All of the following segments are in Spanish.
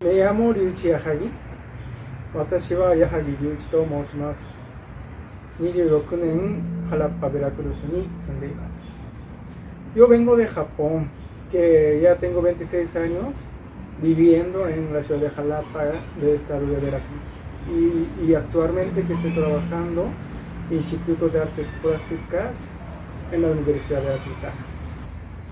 Me llamo Ryuichi Yahagi. 私は矢作隆一と申します。26年、Jalapa, Veracruzに住んでいます。Yo vengo de Japón, que ya tengo 26 años viviendo en la ciudad de Jalapa, del estado de Veracruz. Y actualmente que estoy trabajando en el Instituto de Artes Plásticas en la Universidad de Arizona.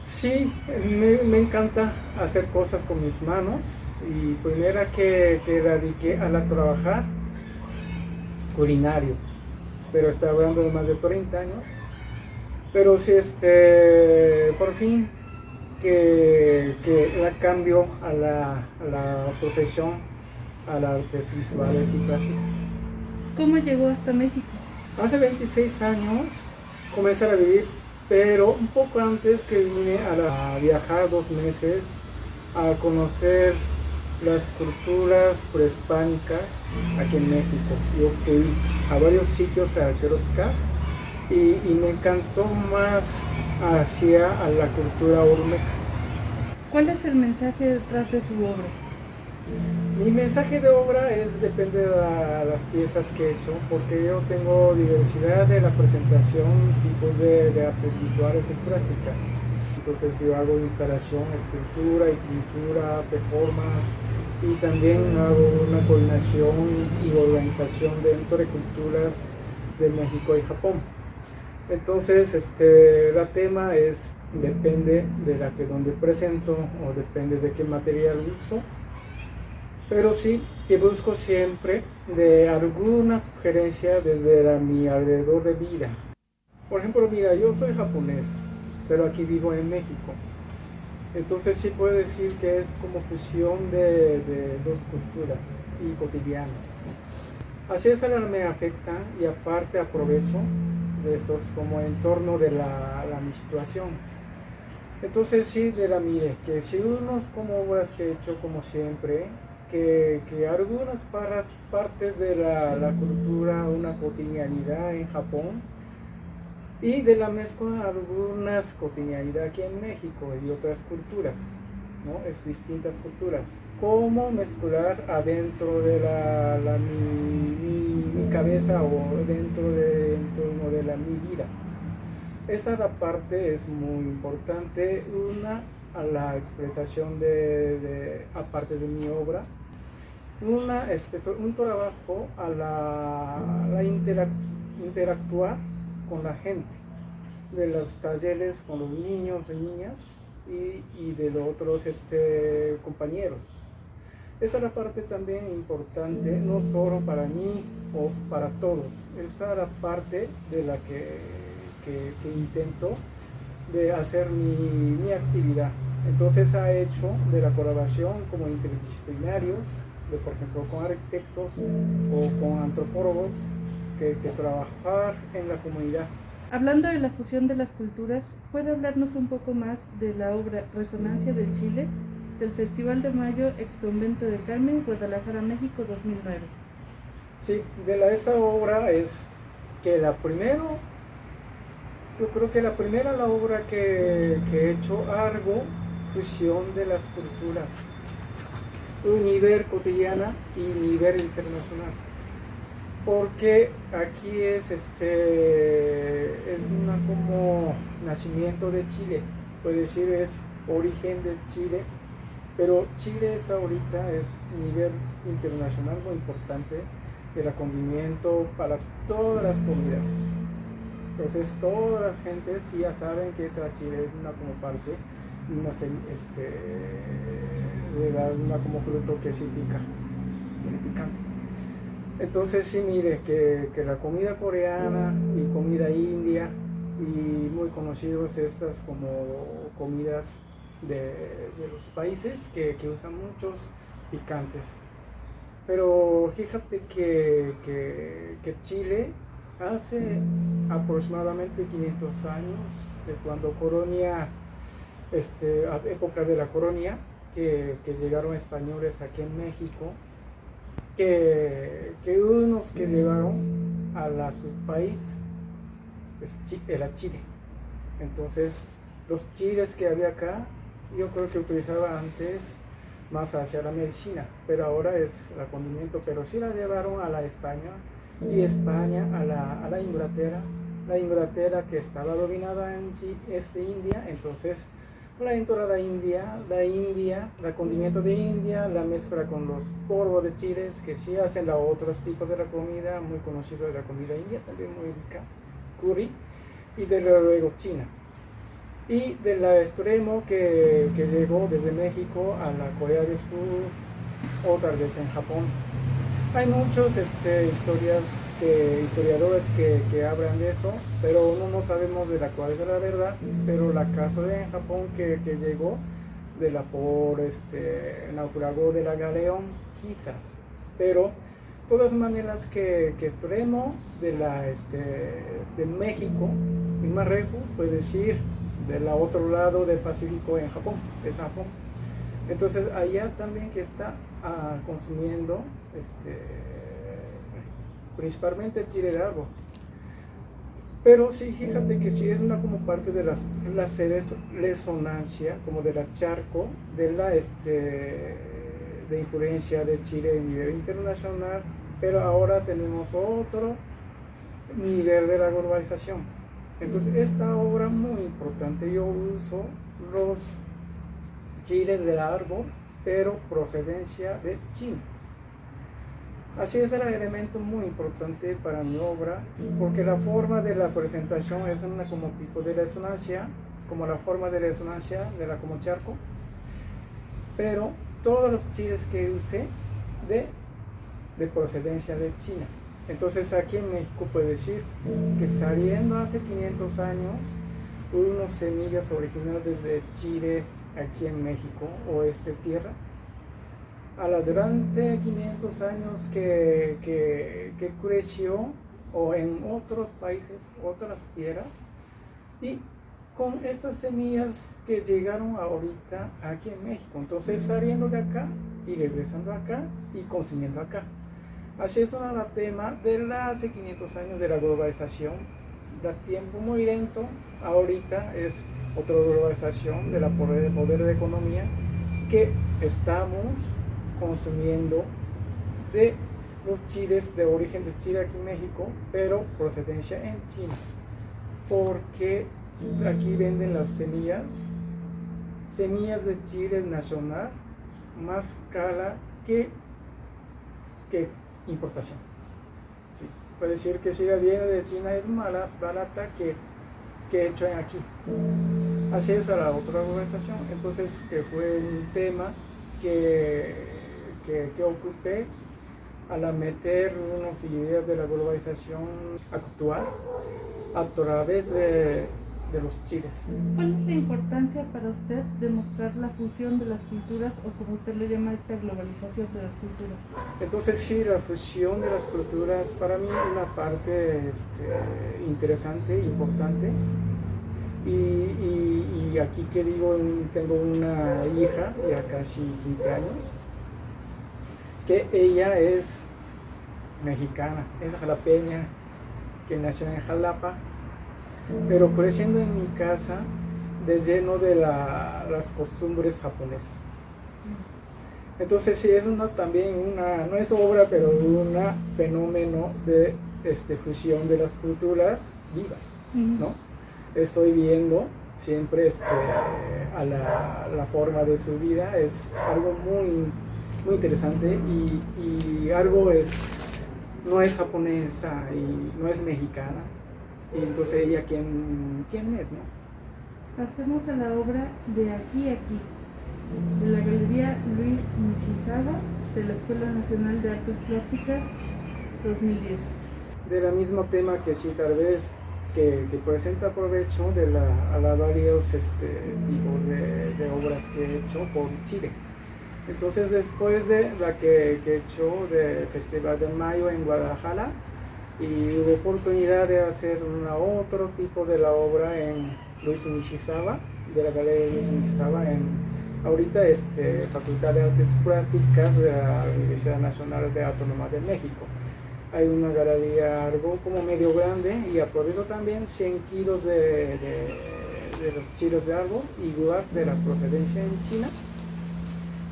Sí, me encanta hacer cosas con mis manos y primera que dediqué a la trabajar culinario, pero estoy hablando de más de 30 años. Pero sí, por fin que la cambio a la profesión, a las artes visuales y plásticas. ¿Cómo llegó hasta México? Hace 26 años comencé a vivir, pero un poco antes que vine a viajar 2 meses a conocer las culturas prehispánicas aquí en México. Yo fui a varios sitios arqueológicos y me encantó más hacia a la cultura olmeca. ¿Cuál es el mensaje detrás de su obra? Mi mensaje de obra depende de las piezas que he hecho, porque yo tengo diversidad de la presentación, tipos de artes visuales y plásticas. Entonces yo hago instalación, escultura y pintura, performance, y también hago una coordinación y organización dentro de culturas de México y Japón. Entonces, el tema depende de donde presento o depende de qué material uso. Pero sí que busco siempre de alguna sugerencia desde mi alrededor de vida. Por ejemplo, mira, yo soy japonés, pero aquí vivo en México. Entonces sí puedo decir que es como fusión de dos culturas y cotidianas. Así es, me afecta y aparte aprovecho de estos como entorno de mi situación. Entonces sí, mire, que si unos como obras que he hecho como siempre, que algunas partes de la cultura, una cotidianidad en Japón y de la mezcla algunas cotidianidad aquí en México y otras culturas, ¿no? Es distintas culturas. ¿Cómo mezclar adentro de mi cabeza o dentro de mi vida? Esa parte es muy importante. Una, a la expresación aparte de mi obra, un trabajo a la interactuar con la gente, de los talleres con los niños y niñas y de los otros compañeros. Esa es la parte también importante, no solo para mí o para todos. Esa es la parte de la que intento de hacer mi actividad. Entonces ha hecho de la colaboración como interdisciplinarios, por ejemplo con arquitectos o con antropólogos que trabajar en la comunidad. Hablando de la fusión de las culturas, ¿puede hablarnos un poco más de la obra Resonancia del Chile, del Festival de Mayo, Ex Convento de Carmen, Guadalajara, México, 2009? Sí, esa obra es que yo creo que la primera obra que he hecho algo, fusión de las culturas, un nivel cotidiana y nivel internacional. Porque aquí es una como nacimiento de Chile, puede decir es origen de Chile, pero Chile ahorita es nivel internacional muy importante, el acogimiento para todas las comidas. Entonces todas las gentes ya saben que esa Chile es una como parte, una como fruto que sí pica, tiene picante. Entonces sí, mire, que la comida coreana y comida india y muy conocidos estas como comidas de los países que usan muchos picantes. Pero fíjate que Chile hace aproximadamente 500 años, de cuando colonia, a época de la colonia, que llegaron españoles aquí en México, que unos que llegaron a su país era Chile. Entonces los chiles que había acá, yo creo que utilizaba antes más hacia la medicina, pero ahora es el condimento, pero sí la llevaron a la España y España a la Inglaterra que estaba dominada en India, entonces la entrada de India, el condimento de India, la mezcla con los polvos de chiles que sí hacen los otros tipos de la comida, muy conocido de la comida india, también muy rica, curry, y de luego China. Y del extremo que llegó desde México a la Corea del Sur o tal vez en Japón. Hay muchos historiadores que hablan de esto, pero no sabemos de cuál es la verdad. Pero la caso de Japón que llegó por naufragó de la Galeón, quizás. Pero de todas maneras que extremo de México, en Marruecos, puede decir del otro lado del Pacífico en Japón, es Japón. Entonces allá también que está consumiendo principalmente chile de árbol. Pero sí, fíjate que sí es una como parte de la resonancia, como de la charco, de la de influencia de Chile a nivel internacional, pero ahora tenemos otro nivel de la globalización. Entonces esta obra muy importante, yo uso los chiles del árbol, pero procedencia de China. Así es el elemento muy importante para mi obra, porque la forma de la presentación es una como tipo de resonancia, como la forma de resonancia de la como charco, pero todos los chiles que usé de procedencia de China. Entonces aquí en México puedo decir que saliendo hace 500 años, hubo unas semillas originales de Chile aquí en México o tierra. Durante 500 años que creció o en otros países, otras tierras, y con estas semillas que llegaron ahorita aquí en México. Entonces saliendo de acá y regresando acá y consumiendo acá. Así es el tema de hace 500 años de la globalización, del tiempo muy lento, ahorita es otra globalización de la poder de economía que estamos consumiendo de los chiles de origen de Chile aquí en México, pero procedencia en China, porque aquí venden las semillas de chile nacional más cara que importación. Sí. Puede decir que si la viene de China es más barata que hecho en aquí. Así es a la otra organización. Entonces, que fue un tema que ocupé al meter unas ideas de la globalización actual a través de los chiles. ¿Cuál es la importancia para usted de mostrar la fusión de las culturas o como usted le llama esta globalización de las culturas? Entonces sí, la fusión de las culturas para mí es una parte interesante, importante. Y aquí que digo, tengo una hija ya casi 15 años, que ella es mexicana, es jalapeña, que nació en Jalapa, pero creciendo en mi casa de lleno de las costumbres japonesas. Entonces sí es también no es obra, pero un fenómeno de fusión de las culturas vivas, ¿no? Estoy viendo siempre a la forma de su vida, es algo muy, muy interesante y algo no es japonesa y no es mexicana, y entonces ella ¿quién es, no? Pasemos a la obra de Aquí, de la Galería Luis Nishizawa, de la Escuela Nacional de Artes Plásticas 2010. De la mismo tema que sí, tal vez, que presenta provecho a varios tipos de obras que he hecho por Chile. Entonces, después de la que he hecho de Festival de Mayo en Guadalajara, y hubo oportunidad de hacer otro tipo de la obra en Luis Nishizawa, de la Galería Luis Nishizawa, ahorita Facultad de Artes Plásticas de la Universidad Nacional de Autónoma de México. Hay una galería algo como medio grande y aprovecho también 100 kilos de los chiles de árbol, igual de la procedencia en China.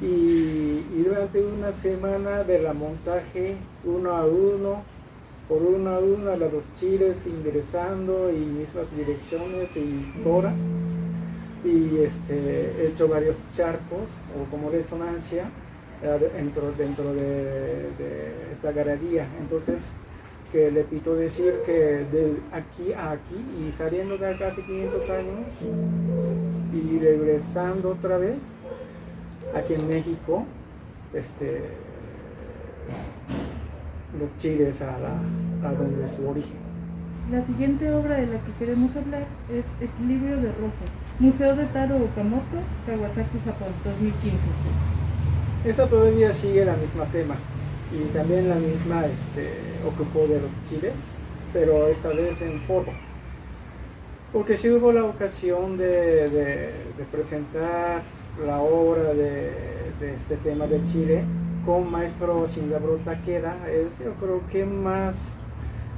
y durante una semana de la montaje uno a uno, por uno a uno a los chiles ingresando y mismas direcciones y hora, y he hecho varios charcos o como resonancia dentro de esta galería. Entonces, que le pito decir que de aquí a aquí y saliendo de acá hace 500 años y regresando otra vez aquí en México, los chiles a donde es su origen. La siguiente obra de la que queremos hablar es Equilibrio de Rojo, Museo de Taro Okamoto, Kawasaki, Japón, 2015. Esa todavía sigue la misma tema y también la misma ocupó de los chiles, pero esta vez en polvo. Porque sí hubo la ocasión de presentar la obra de este tema de Chile con maestro Shinzaburo Takeda, es yo creo que más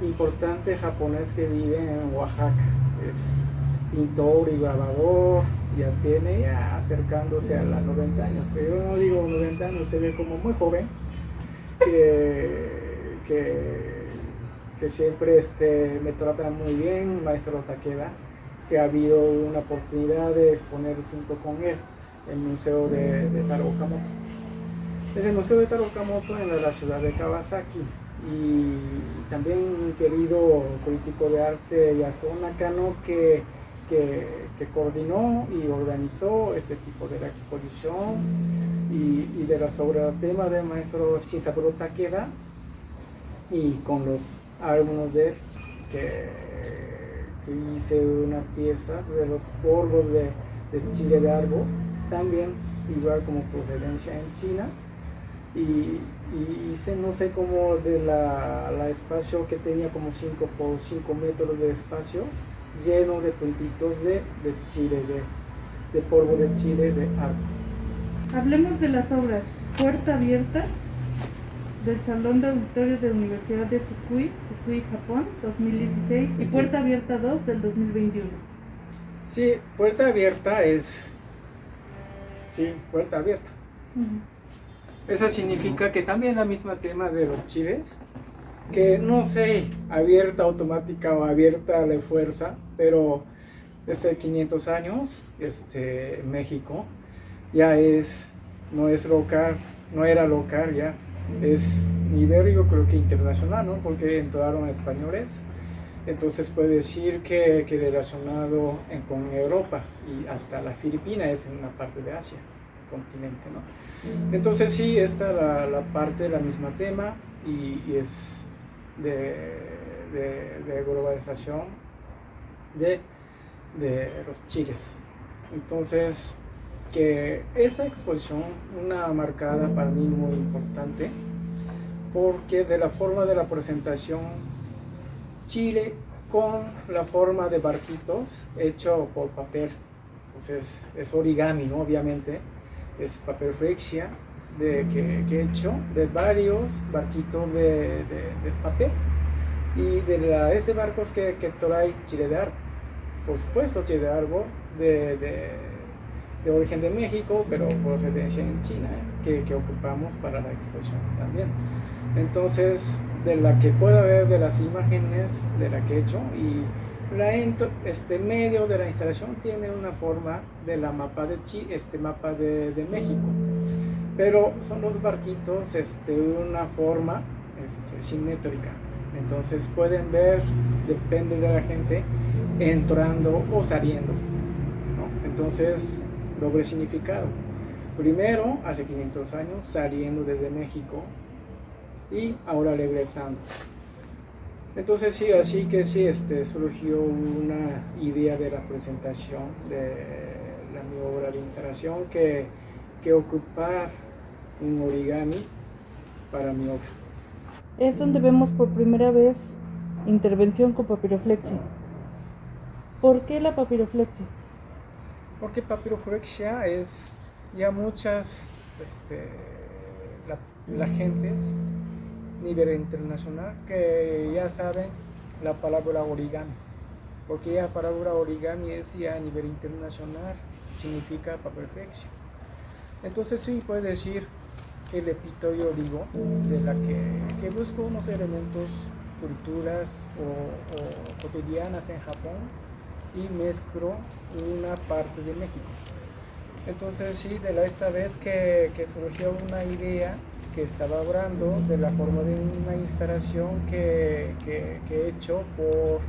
importante japonés que vive en Oaxaca. Es pintor y grabador, ya tiene acercándose a los 90 años, pero yo no digo 90 años, se ve como muy joven, que siempre me trata muy bien, maestro Takeda, que ha habido una oportunidad de exponer junto con él el Museo de Taro Okamoto. Es el Museo de Taro Okamoto en la ciudad de Kawasaki, y también un querido crítico de arte, Yasuo Nakano, que coordinó y organizó este tipo de la exposición y de la sobre el tema del maestro Shinzaburo Takeda, y con los alumnos de él que hice unas piezas de los polvos de chile de árbol, también igual como procedencia en China, y hice no sé cómo de la espacio que tenía como 5 por 5 metros de espacios lleno de puntitos de chile, de polvo de chile de árbol. Hablemos de las obras Puerta Abierta del Salón de Auditorios de la Universidad de Fukui, Japón, 2016, y Puerta Abierta 2 del 2021. Sí, Puerta Abierta es... Sí, Puerta Abierta. Eso significa que también la misma tema de los chiles, que no sé, abierta automática o abierta a la fuerza, pero desde 500 años, México ya no es local, no era local ya, es nivel yo creo que internacional, ¿no? Porque entraron españoles, entonces puede decir que relacionado con Europa y hasta la Filipinas es en una parte de Asia, continente, ¿no? Entonces sí, esta la parte, la misma tema y es de globalización de los chiles. Entonces, que esta exposición, una marcada para mí muy importante, porque de la forma de la presentación, chile con la forma de barquitos hecho por papel, entonces es origami, ¿no? Obviamente es papel frexia que he hecho de varios barquitos de papel, y de barcos que trae chile de árbol, por supuesto chile de árbol de origen de México, pero procedencia en China, que ocupamos para la exposición también. Entonces, de la que pueda ver de las imágenes de la que he hecho, y medio de la instalación tiene una forma de la mapa mapa de México, pero son los barquitos una forma simétrica. Entonces pueden ver, depende de la gente, entrando o saliendo, ¿no? Entonces, doble significado. Primero, hace 500 años, saliendo desde México, y ahora regresando. Entonces sí, así que sí, surgió una idea de la presentación de mi obra de instalación, que ocupar un origami para mi obra. Es donde vemos por primera vez intervención con papiroflexia. ¿Por qué la papiroflexia? Porque papiroflexia es ya muchas, la gentes nivel internacional que ya saben la palabra origami, porque la palabra origami es ya a nivel internacional, significa papiroflexia. Entonces sí, puede decir que el epitafio digo, de la que busco unos elementos, culturas o cotidianas en Japón y mezclo una parte de México. Entonces sí, esta vez que surgió una idea que estaba obrando de la forma de una instalación que he hecho por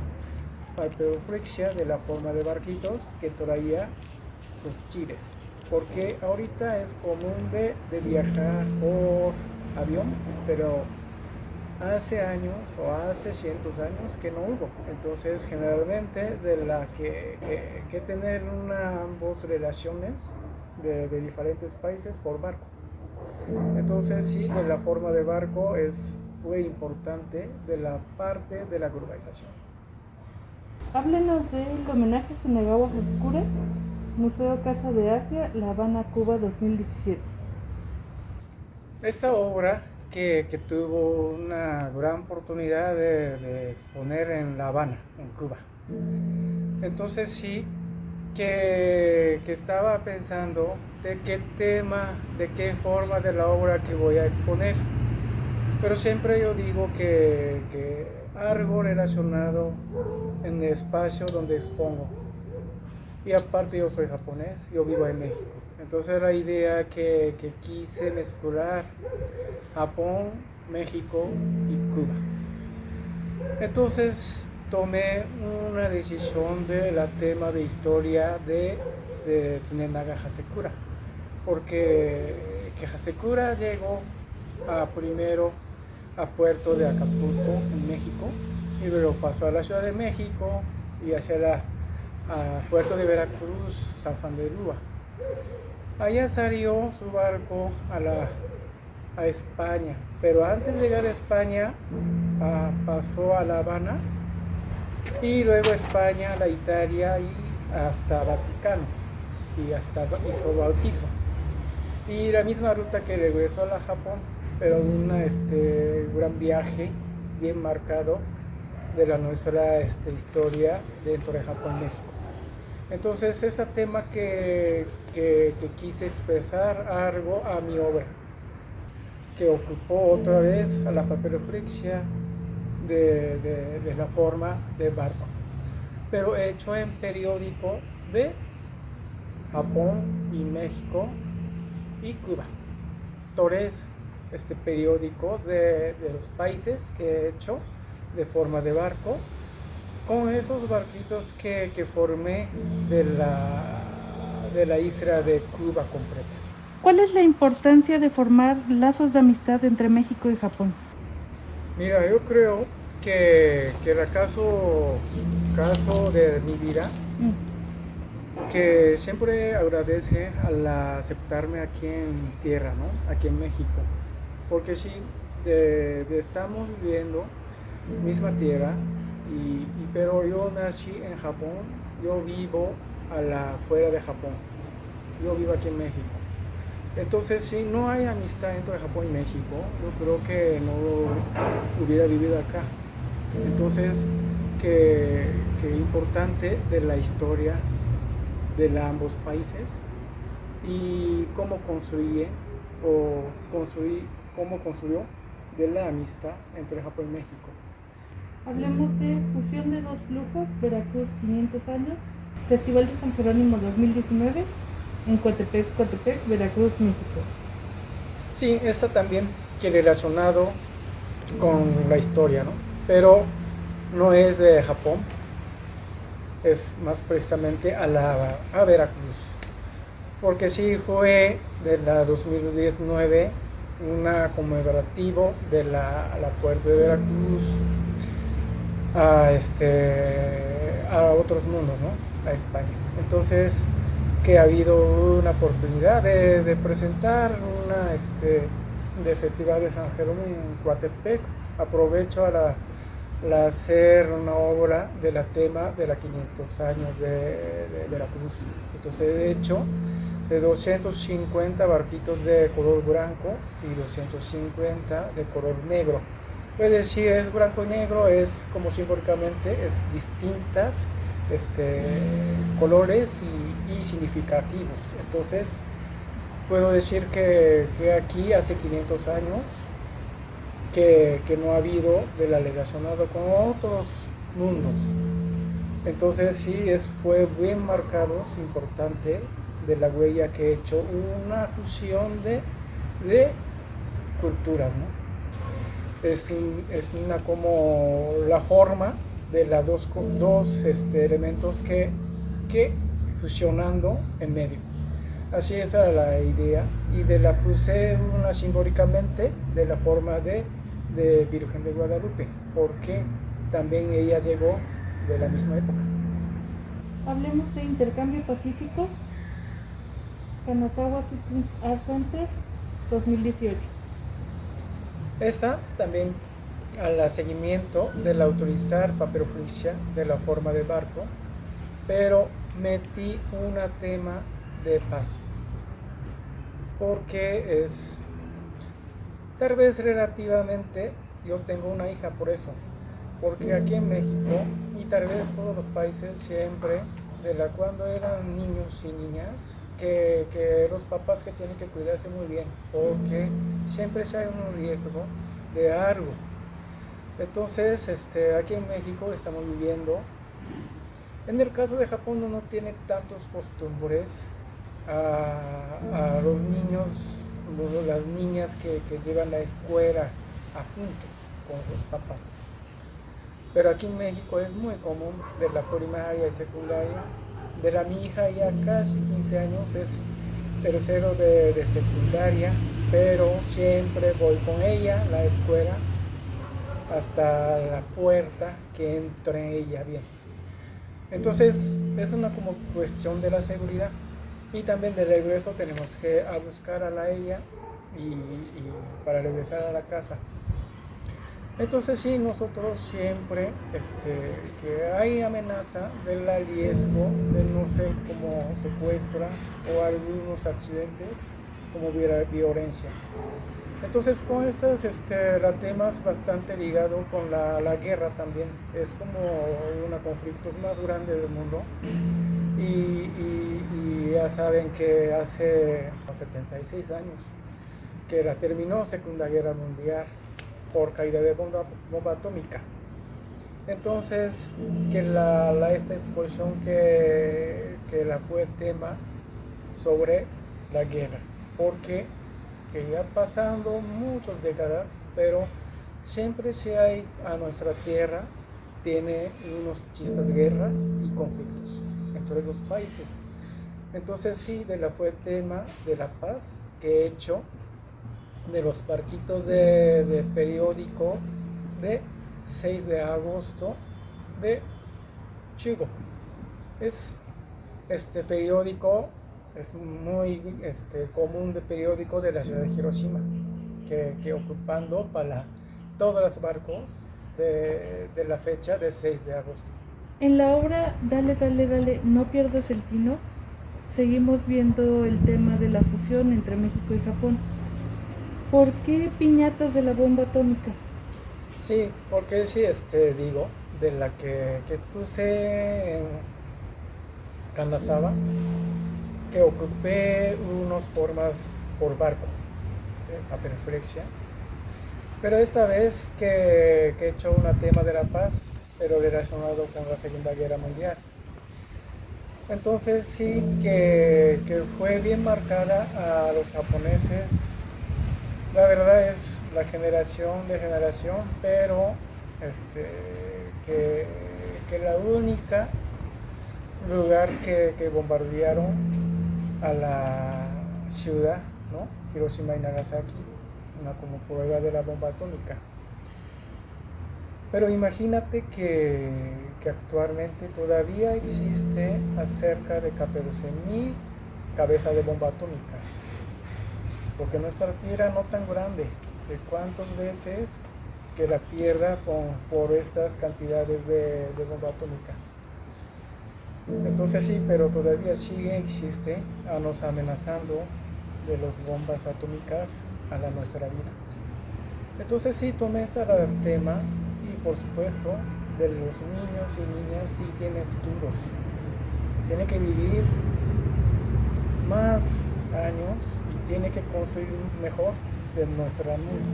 Frixia, de la forma de barquitos que traía los chiles, porque ahorita es común de viajar por avión, pero hace años o hace cientos años que no hubo. Entonces generalmente de la que tener ambos relaciones de diferentes países por barco. Entonces sí, de la forma de barco es muy importante de la parte de la globalización. Háblenos del homenaje a Kanagawa Hasekura, Museo Casa de Asia, La Habana, Cuba 2017. Esta obra que tuvo una gran oportunidad de exponer en La Habana, en Cuba. Entonces sí, que estaba pensando de qué tema, de qué forma de la obra que voy a exponer. Pero siempre yo digo que algo relacionado en el espacio donde expongo. Y aparte yo soy japonés, yo vivo en México. Entonces la idea que quise mezclar Japón, México y Cuba. Entonces tomé una decisión de la tema de historia de Tsunenaga Hasekura, porque que Hasekura llegó primero a puerto de Acapulco, en México, y luego pasó a la Ciudad de México y hacia puerto de Veracruz, San Juan de Lúa. Allá salió su barco a España, pero antes de llegar a España pasó a La Habana y luego España, la Italia y hasta Vaticano y hasta hizo Bautizo. Y la misma ruta que regresó a Japón, pero un gran viaje bien marcado de nuestra historia dentro de Japón y México. Entonces ese tema que quise expresar algo a mi obra, que ocupó otra vez a la papiroflexia de la forma de barco, pero hecho en periódico de Japón y México y Cuba. Tres periódicos de los países que he hecho de forma de barco, con esos barquitos que formé de la isla de Cuba completa. ¿Cuál es la importancia de formar lazos de amistad entre México y Japón? Mira, yo creo que el caso de mi vida, que siempre agradece al aceptarme aquí en tierra, ¿no? Aquí en México, porque sí, estamos viviendo misma tierra, pero yo nací en Japón, yo vivo fuera de Japón, yo vivo aquí en México. Entonces, si no hay amistad entre Japón y México, yo creo que no hubiera vivido acá. Entonces, que importante de la historia de ambos países y cómo construyó de la amistad entre Japón y México. Hablemos de Fusión de dos flujos, Veracruz 500 años, Festival de San Jerónimo 2019, en Coatepec, Veracruz, México. Sí, esta también que relacionado con la historia, ¿no? Pero no es de Japón, es más precisamente a Veracruz, porque sí fue de la 2019 una conmemorativo de la puerta de Veracruz a otros mundos, ¿no? A España. Entonces, que ha habido una oportunidad de presentar de Festival de San Jerónimo en Coatepec. Aprovecho a hacer una obra de la tema de los 500 años de Veracruz. Entonces he hecho de 250 barquitos de color blanco y 250 de color negro. Puede decir es blanco y negro, es como simbólicamente es distintas colores y significativos. Entonces puedo decir que aquí hace 500 años que no ha habido de la relacionado con otros mundos. Entonces sí, fue bien marcado, es importante, de la huella que he hecho, una fusión de culturas, ¿no? Es una como la forma de las dos elementos que fusionando en medio. Así esa era la idea y de la puse una simbólicamente de la forma de Virgen de Guadalupe, porque también ella llegó de la misma época. Hablemos de intercambio pacífico, Kanazawa Citizens Art Center 2018. Esta también al seguimiento del autorizar papiroflexia de la forma de barco, pero metí un tema de paz, porque es tal vez relativamente, yo tengo una hija por eso, porque aquí en México y tal vez todos los países siempre, cuando eran niños y niñas, que los papás que tienen que cuidarse muy bien, porque siempre hay un riesgo de algo. Entonces, aquí en México estamos viviendo. En el caso de Japón no tiene tantos costumbres a los niños, las niñas que llevan la escuela a juntos con los papás. Pero aquí en México es muy común, de la primaria y secundaria. De mi hija ya casi 15 años, es tercero de secundaria, pero siempre voy con ella a la escuela hasta la puerta que entre ella bien. Entonces es una como cuestión de la seguridad y también de regreso tenemos que buscar a ella y para regresar a la casa. Entonces sí, nosotros siempre que hay amenaza del riesgo de no sé como secuestra o algunos accidentes como violencia. Entonces con estos temas bastante ligados con la guerra también, es como uno de los conflictos más grandes del mundo y ya saben que hace 76 años que terminó Segunda Guerra Mundial por caída de bomba atómica. Entonces que esta exposición que la fue tema sobre la guerra, porque que ya pasando muchas décadas, pero siempre si hay a nuestra tierra, tiene unos chispas de guerra y conflictos entre los países. Entonces sí, fue tema de la paz que he hecho, de los barquitos de periódico de 6 de agosto de Chigo. Es este periódico es muy común de periódico de la ciudad de Hiroshima, que ocupando para todos los barcos de la fecha de 6 de agosto. En la obra Dale, dale, dale, no pierdas el tino, seguimos viendo el tema de la fusión entre México y Japón. ¿Por qué piñatas de la bomba atómica? Sí, porque sí, digo, de la que expuse en Kanazawa, que ocupé unas formas por barco, a perfección. Pero esta vez que he hecho un tema de la paz, pero relacionado con la Segunda Guerra Mundial. Entonces sí que fue bien marcada a los japoneses. La verdad es la generación de generación, pero que la única lugar que bombardearon a la ciudad, ¿no? Hiroshima y Nagasaki, una como prueba de la bomba atómica. Pero imagínate que actualmente todavía existe acerca de 14,000 cabezas de bomba atómica. Porque nuestra tierra no tan grande, de cuántas veces que la pierda por estas cantidades de bomba atómica. Entonces sí, pero todavía existe a nos amenazando de las bombas atómicas a nuestra vida. Entonces sí, tomé este tema y por supuesto de los niños y niñas sí tienen futuros. Tienen que vivir más años y tiene que construir mejor de nuestra mundo.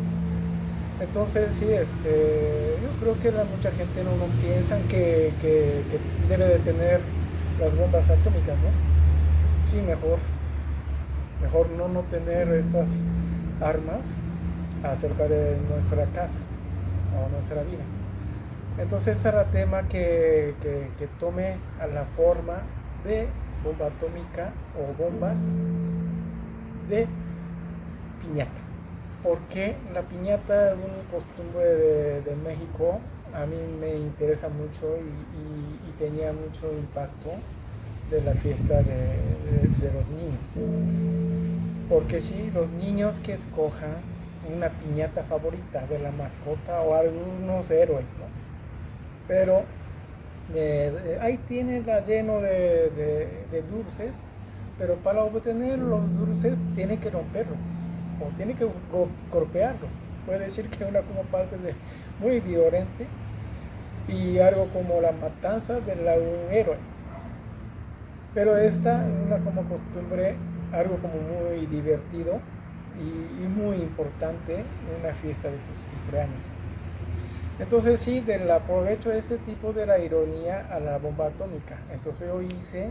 Entonces sí, yo creo que mucha gente no piensa que debe de tener las bombas atómicas, ¿no? Sí, mejor no tener estas armas acerca de nuestra casa o nuestra vida. Entonces será tema que tome a la forma de bomba atómica o bombas de piñata. Porque la piñata es una costumbre de México, a mí me interesa mucho y tenía mucho impacto de la fiesta de los niños. Porque sí, los niños que escojan una piñata favorita de la mascota o algunos héroes, ¿no? Pero ahí tiene lleno de dulces, pero para obtener los dulces tiene que romperlo o tiene que golpearlo. Puede decir que una como parte de muy violenta y algo como la matanza de un héroe. Pero esta es una como costumbre, algo como muy divertido y muy importante en una fiesta de sus cumpleaños. Entonces sí, aprovecho este tipo de la ironía a la bomba atómica. Entonces yo hice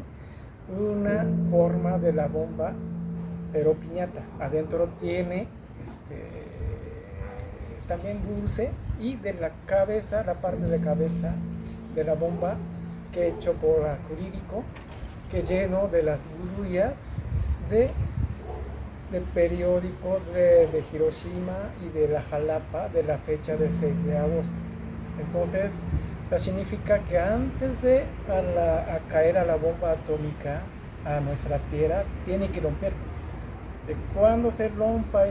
una forma de la bomba, pero piñata. Adentro tiene también dulce y de la cabeza, la parte de cabeza de la bomba que he hecho por acrílico, que lleno de las grullas de periódicos de Hiroshima y de la Jalapa de la fecha de 6 de agosto. Entonces, significa que antes de caer a la bomba atómica a nuestra tierra, tiene que romper. De cuando se rompa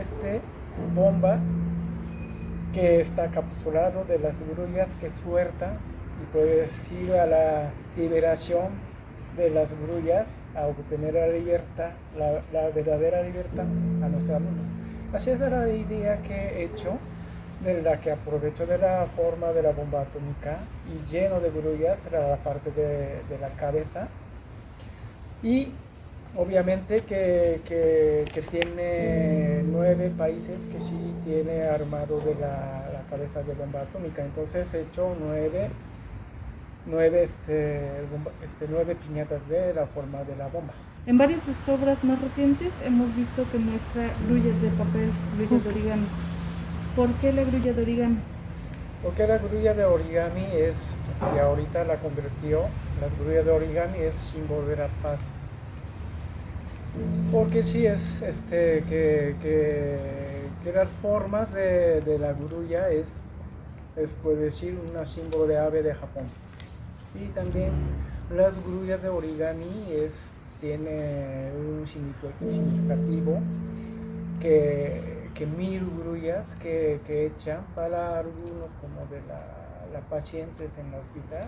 bomba que está capsulado de las grullas que sueltan y puede ir a la liberación de las grullas a obtener la libertad, la verdadera libertad a nuestro mundo. Así es la idea que he hecho, de la que aprovecho de la forma de la bomba atómica y lleno de grullas la parte de la cabeza. Y obviamente que tiene 9 países que sí tiene armado de la cabeza de bomba atómica. Entonces he hecho 9 piñatas de la forma de la bomba. En varias de sus obras más recientes hemos visto que muestra grullas de papel, grullas de origami. ¿Por qué la grulla de origami? Porque la grulla de origami y ahorita la convirtió, las grullas de origami es símbolo de la paz. Porque sí es que las formas de la grulla es puede decir un símbolo de ave de Japón. Y también las grullas de origami tiene un significativo que 1000 grullas que echan para algunos como de la pacientes en la hospital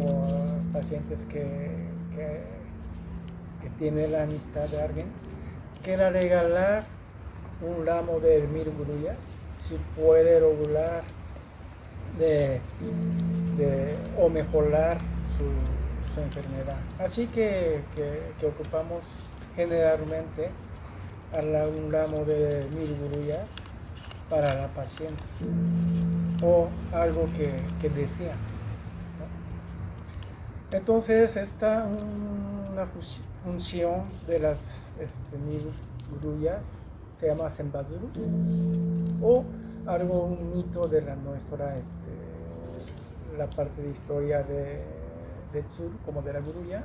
o pacientes que tiene la amistad de alguien, quiera regalar un ramo de 1000 grullas, si puede lograr o mejorar su enfermedad. Así que ocupamos generalmente un ramo de 1000 grullas para la paciente o algo que desean, ¿no? Entonces esta una función de las 1000 grullas se llama Senbazuru o un mito de nuestra la parte de historia de Tsur, como de la grulla,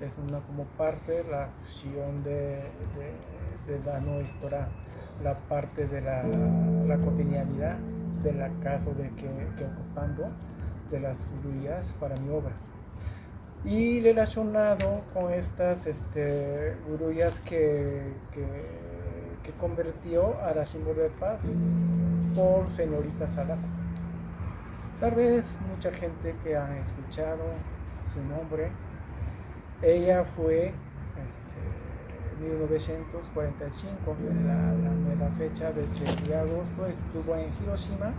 es una como parte la fusión de la nuestra, la parte de la cotidianidad del caso de que ocupando de las grullas para mi obra. Y relacionado con estas grullas que convirtió a la símbolo de paz por señorita Sadako. Tal vez mucha gente que ha escuchado su nombre. Ella fue en 1945, en la fecha de 6 de agosto, estuvo en Hiroshima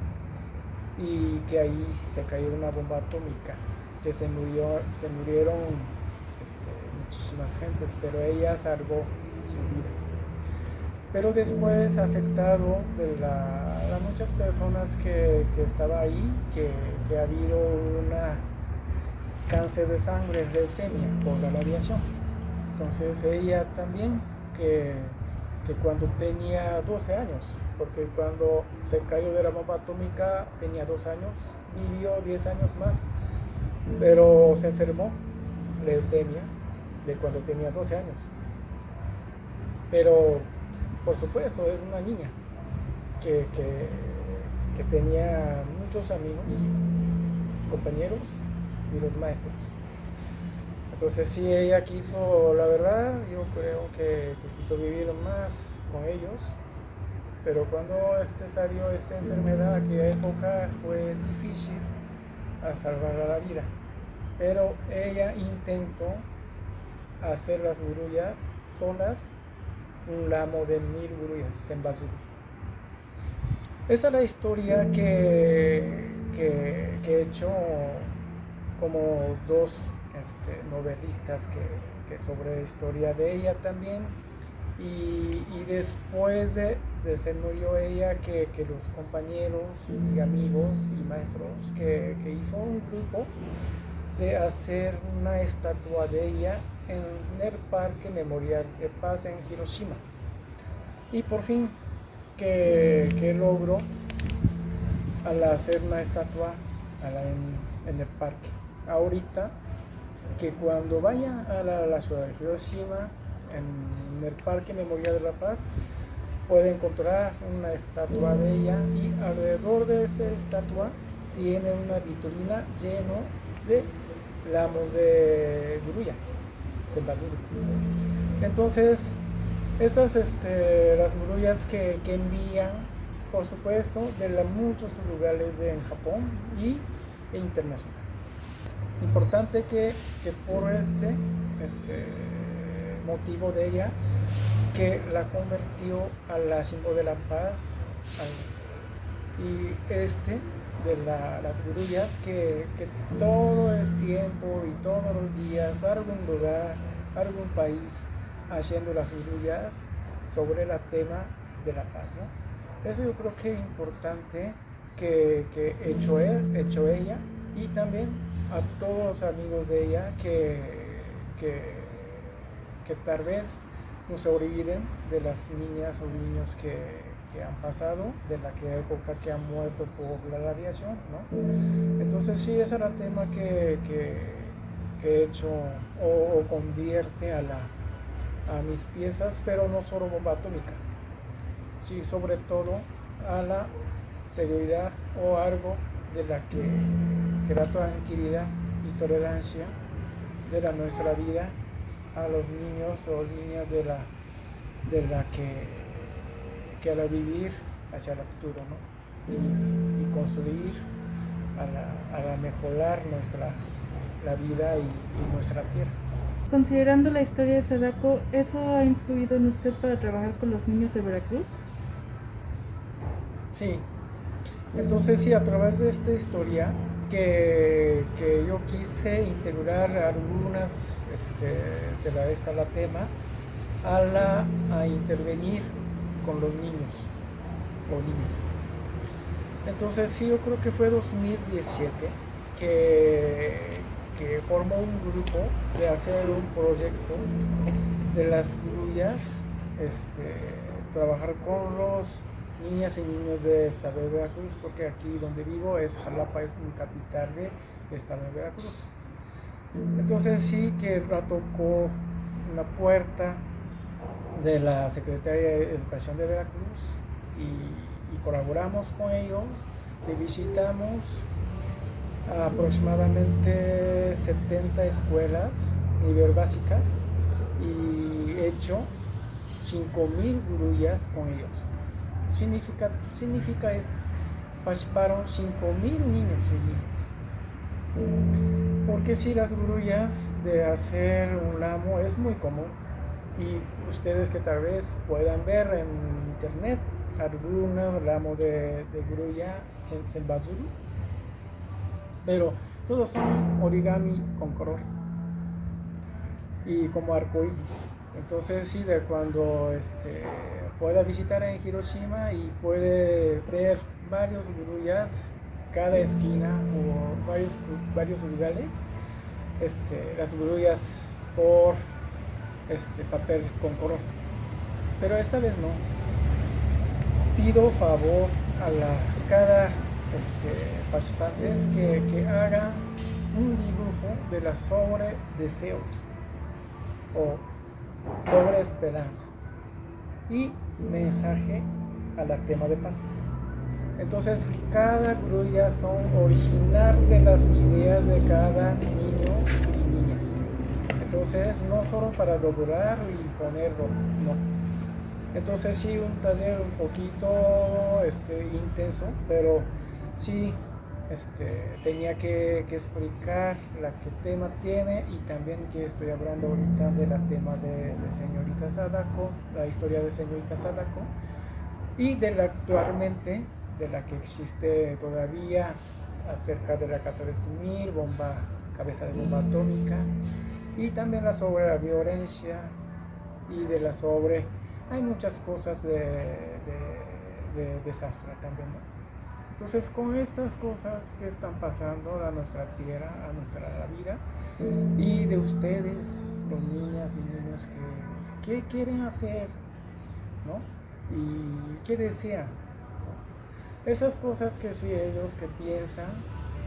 y que ahí se cayó una bomba atómica, que se murieron muchísimas gentes, pero ella salvó su vida. pero después afectado de las muchas personas que estaban ahí, que ha habido una cáncer de sangre, leucemia, por la radiación. Entonces ella también, que cuando tenía 12 años, porque cuando se cayó de la bomba atómica tenía 2 años, vivió 10 años más, pero se enfermó, leucemia, de cuando tenía 12 años. Pero, por supuesto, es una niña que tenía muchos amigos, compañeros y los maestros. Entonces sí, ella quiso, la verdad, yo creo que quiso vivir más con ellos, pero cuando salió esta enfermedad, aquella época fue difícil a salvar la vida. Pero ella intentó hacer las guruyas solas, un ramo de 1000 guruyas en Basuru. Esa es la historia que he hecho como dos novelistas que sobre la historia de ella también. Y después de se murió ella, que los compañeros y amigos y maestros que hizo un grupo de hacer una estatua de ella en el Parque Memorial de Paz en Hiroshima. Y por fin que logró al hacer una estatua en el parque. Ahorita que cuando vaya a la ciudad de Hiroshima, en el Parque Memorial de la Paz, puede encontrar una estatua de ella, y alrededor de esta estatua tiene una vitrina lleno de ramos de guruyas, senbazuru. Entonces, estas las guruyas que envían, por supuesto, de muchos lugares en Japón e internacional. Importante que por este motivo de ella, que la convirtió a la símbolo de la paz, y de las guruyas que todo el tiempo y todos los días, algún lugar, algún país, haciendo las guruyas sobre el tema de la paz, ¿no? Eso yo creo que es importante que hecho ella, y también a todos los amigos de ella que tal vez no se olviden de las niñas o niños que han pasado, de la época que han muerto por la radiación, ¿no? Entonces sí, ese era el tema que he hecho o convierte a mis piezas, pero no solo bomba atómica, sí, sobre todo a la seguridad o algo de la que la tranquilidad y tolerancia de nuestra vida a los niños o niñas de la que al vivir hacia el futuro, ¿no? Y construir a mejorar la vida y nuestra tierra. Considerando la historia de Sadako, ¿eso ha influido en usted para trabajar con los niños de Veracruz? Sí, entonces sí, a través de esta historia que yo quise integrar algunas de la tema a intervenir con los niños o niñas. Entonces sí, yo creo que fue 2017 que formó un grupo de hacer un proyecto de las guruyas, trabajar con los niñas y niños de estado de Veracruz, porque aquí donde vivo es Jalapa, es mi capital de estado de Veracruz. Entonces sí que tocó una puerta de la Secretaría de Educación de Veracruz y colaboramos con ellos, que visitamos aproximadamente 70 escuelas nivel básicas y hecho 5,000 guruyas con ellos. Significa es, participaron 5,000 niños y niñas. Porque si las guruyas de hacer un ramo es muy común, y ustedes que tal vez puedan ver en internet algún ramo de guruya senbazuru, pero todos son origami con color y como arcoíris. Entonces sí, de cuando pueda visitar en Hiroshima y puede ver varios grullas, cada esquina o varios lugares, las grullas por papel con color. Pero esta vez no. Pido favor a cada participantes que hagan un dibujo de la sobre deseos o sobre esperanza y mensaje a la tema de paz. Entonces cada grulla son original de las ideas de cada niño y niñas. Entonces no solo para lograr y ponerlo, no. Entonces sí, un taller un poquito intenso, pero sí tenía que explicar qué tema tiene, y también que estoy hablando ahorita de la tema de señorita Sadako, la historia de señorita Sadako, y de la actualmente, de la que existe todavía acerca de la cata de Sumir, cabeza de bomba atómica, y también la sobre la violencia y de la sobre, hay muchas cosas de desastre también, ¿no? Entonces, con estas cosas que están pasando a nuestra tierra, a nuestra vida, y de ustedes, los niñas y niños, ¿qué quieren hacer, ¿no? Y qué desean, ¿no? Esas cosas que sí ellos que piensan,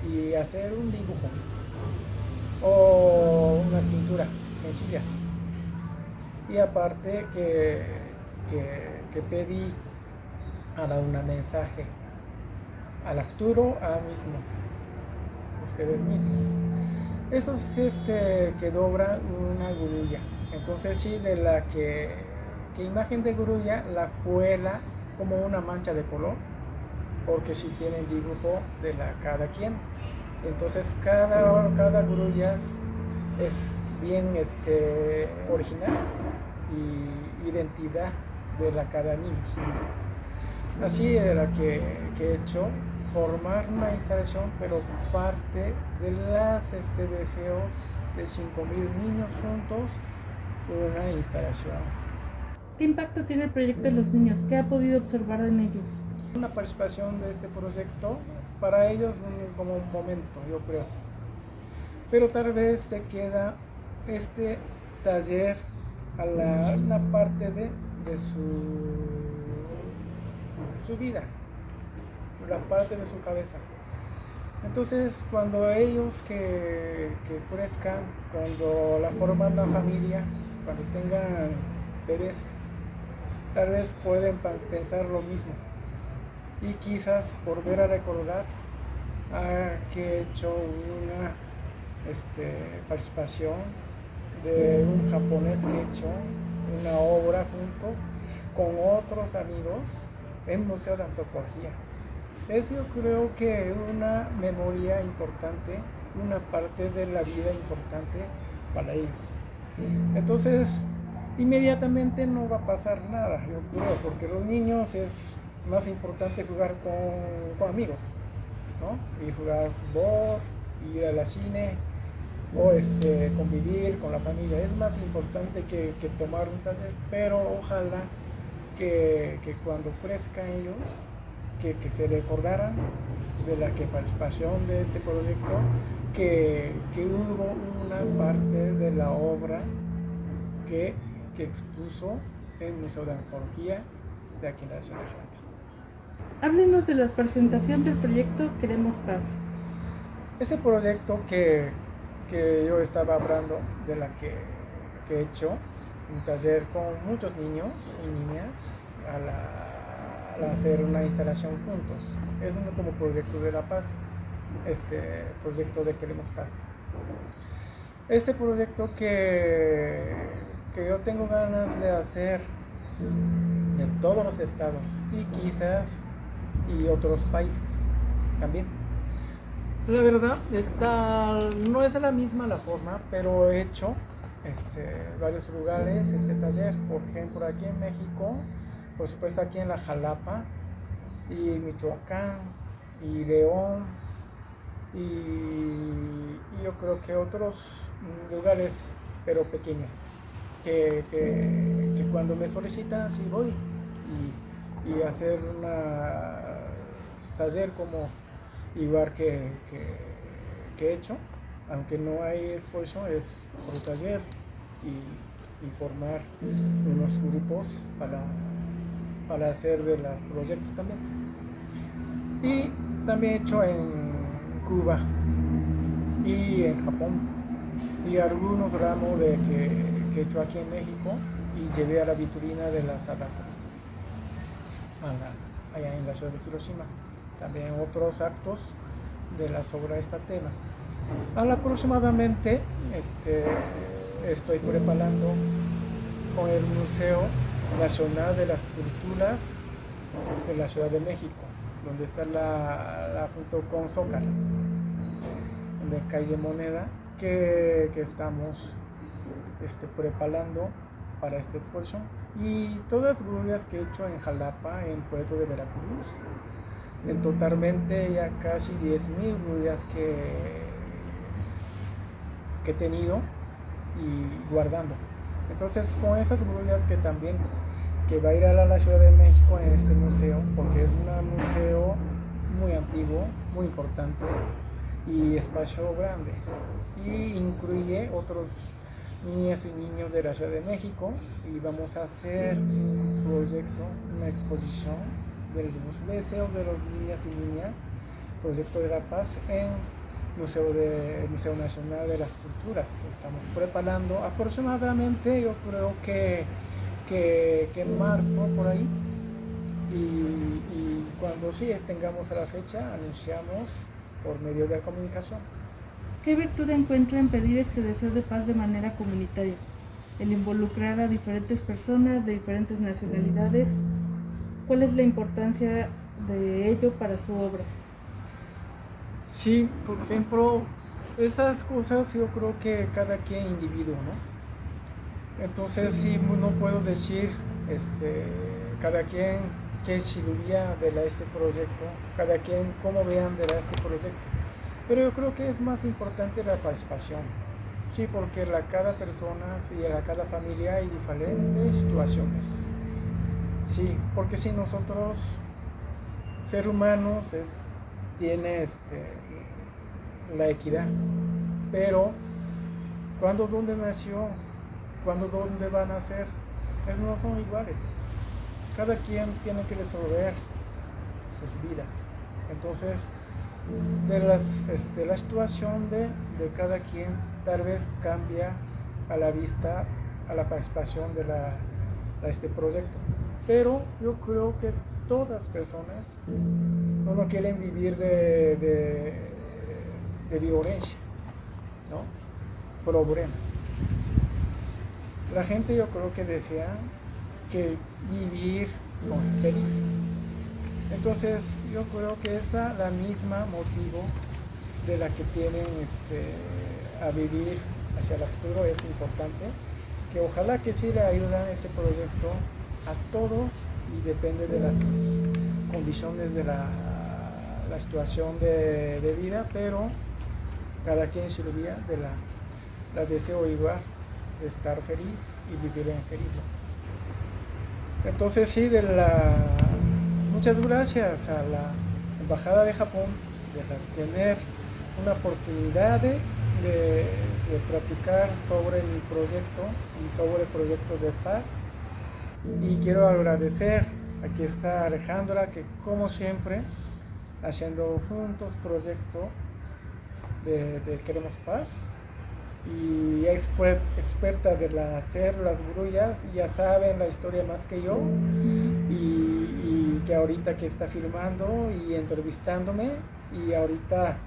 y hacer un dibujo o una pintura sencilla. Y aparte que pedí a dar un mensaje al Arturo, a mismo, ustedes mismos. Eso es que dobra una grulla. Entonces sí, de la que imagen de grulla, la fuela como una mancha de color, porque sí tiene el dibujo de cada quien. Entonces cada grulla es bien original y identidad de cada niño. Así es la que he hecho, formar una instalación, pero parte de las deseos de 5.000 niños juntos, una instalación. ¿Qué impacto tiene el proyecto en los niños? ¿Qué ha podido observar en ellos? Una participación de este proyecto para ellos como un momento, yo creo. Pero tal vez se queda este taller a una parte de su vida, la parte de su cabeza. Entonces, cuando ellos que crezcan, cuando la forman una familia, cuando tengan bebés, tal vez pueden pensar lo mismo, y quizás volver a recordar que he hecho una participación de un japonés que he hecho una obra junto con otros amigos en Museo de Antropología. Es, yo creo que una memoria importante, una parte de la vida importante para ellos. Entonces, inmediatamente no va a pasar nada, yo creo, porque los niños es más importante jugar con amigos, ¿no? Y jugar fútbol, ir a la cine, o convivir con la familia. Es más importante que tomar un taller, pero ojalá que cuando crezcan ellos, que se recordaran de la participación de este proyecto, que hubo una parte de la obra que expuso en el Museo de Antropología de aquí en la ciudad de Atlanta. Háblenos de la presentación del proyecto Queremos Paz. Ese proyecto que yo estaba hablando, de la que he hecho un taller con muchos niños y niñas al hacer una instalación juntos. Es como proyecto de la paz, proyecto de Queremos Paz. Este proyecto que yo tengo ganas de hacer en todos los estados y quizás y otros países también. La verdad, no es la misma la forma, pero he hecho varios lugares este taller. Por ejemplo, aquí en México, por supuesto aquí en la Jalapa, y Michoacán, y León, y yo creo que otros lugares, pero pequeños, que cuando me solicitan, sí voy. y hacer una taller como igual que he hecho, aunque no hay exposición, es solo taller y formar unos grupos para hacer del proyecto también. Y también he hecho en Cuba y en Japón y algunos ramos que he hecho aquí en México y llevé a la vitrina de la Sadako allá en la ciudad de Hiroshima. También otros actos de la sobre este tema. Aproximadamente estoy preparando con el Museo Nacional de las Culturas de la Ciudad de México, donde está junto con Zócalo, en la calle Moneda, que estamos preparando para esta exposición. Y todas las grullas que he hecho en Jalapa, en Puerto de Veracruz, en totalmente ya casi 10,000 grullas que he tenido y guardando. Entonces con esas grullas que también que va a ir a la Ciudad de México en este museo, porque es un museo muy antiguo, muy importante y espacio grande, y incluye otros niñas y niños de la Ciudad de México, y vamos a hacer un proyecto, una exposición de los deseos de los niñas y niñas, proyecto de la paz en Museo Nacional de las Culturas. Estamos preparando aproximadamente, yo creo que en marzo por ahí, y cuando sí tengamos la fecha anunciamos por medio de la comunicación. ¿Qué virtud encuentra en pedir este deseo de paz de manera comunitaria? El involucrar a diferentes personas de diferentes nacionalidades. ¿Cuál es la importancia de ello para su obra? Sí, por ejemplo, esas cosas yo creo que cada quien individuo, ¿no? Entonces sí, no puedo decir cada quien qué sirviría de este proyecto, cada quien cómo vean de este proyecto. Pero yo creo que es más importante la participación, sí, porque cada persona y cada familia hay diferentes situaciones, sí, porque si nosotros, ser humanos, tiene la equidad, pero ¿dónde nació? ¿Dónde van a nacer? No son iguales, cada quien tiene que resolver sus vidas. Entonces la situación de cada quien tal vez cambia a la vista, a la participación a este proyecto, pero yo creo que todas las personas no quieren vivir de violencia, ¿no? Problemas. La gente yo creo que desea que vivir feliz. Entonces yo creo que es la misma motivo de la que tienen a vivir hacia el futuro. Es importante que ojalá que sí le ayuden este proyecto a todos, y depende de las condiciones de la situación de vida, pero cada quien se olvida de la deseo igual de estar feliz y vivir en felicidad. Entonces sí, muchas gracias a la Embajada de Japón de tener una oportunidad de platicar sobre mi proyecto y sobre el proyecto de paz. Y quiero agradecer, aquí está Alejandra, que como siempre haciendo juntos proyecto de Queremos Paz, y experta de hacer las grullas, ya saben la historia más que yo, y que ahorita que está filmando y entrevistándome, y ahorita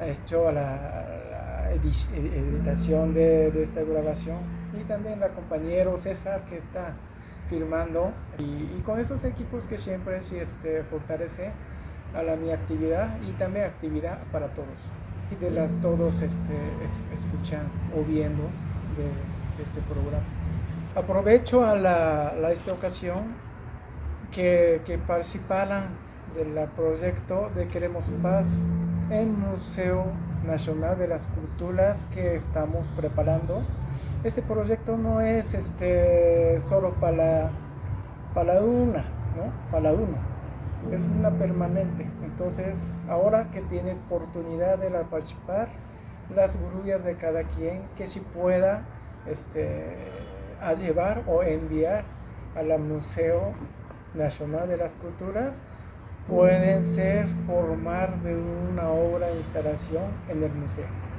ha hecho la editación de esta grabación, y también la compañero César que está filmando, y con esos equipos que siempre sí fortalece a mi actividad y también actividad para todos, y de todos escuchan o viendo de este programa. Aprovecho esta ocasión que participaran del proyecto de Queremos Paz en Museo Nacional de las Culturas que estamos preparando. Este proyecto no es solo para para una, ¿no? Para uno. Es una permanente. Entonces, ahora que tiene oportunidad de la participar, las grullas de cada quien, que si pueda a llevar o enviar al Museo Nacional de las Culturas, pueden ser formar de una obra de instalación en el museo.